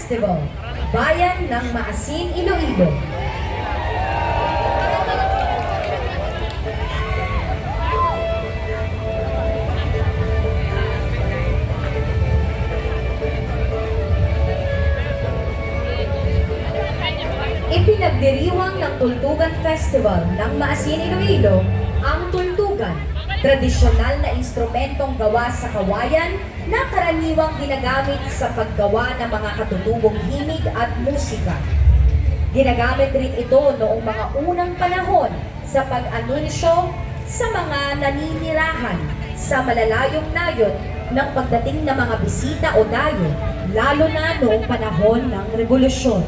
Festival, Bayan ng Maasin, Iloilo. Ipinagdiriwang ng Tultugan Festival ng Maasin, Iloilo ang tultugan, tradisyonal na instrumentong gawa sa kawayan na karaniwang ginagamit sa paggawa ng mga katutubong himig at musika. Ginagamit rin ito noong mga unang panahon sa pag-anunsyo sa mga naninirahan sa malalayong nayon ng pagdating ng mga bisita o dayo, lalo na noong panahon ng Revolusyon.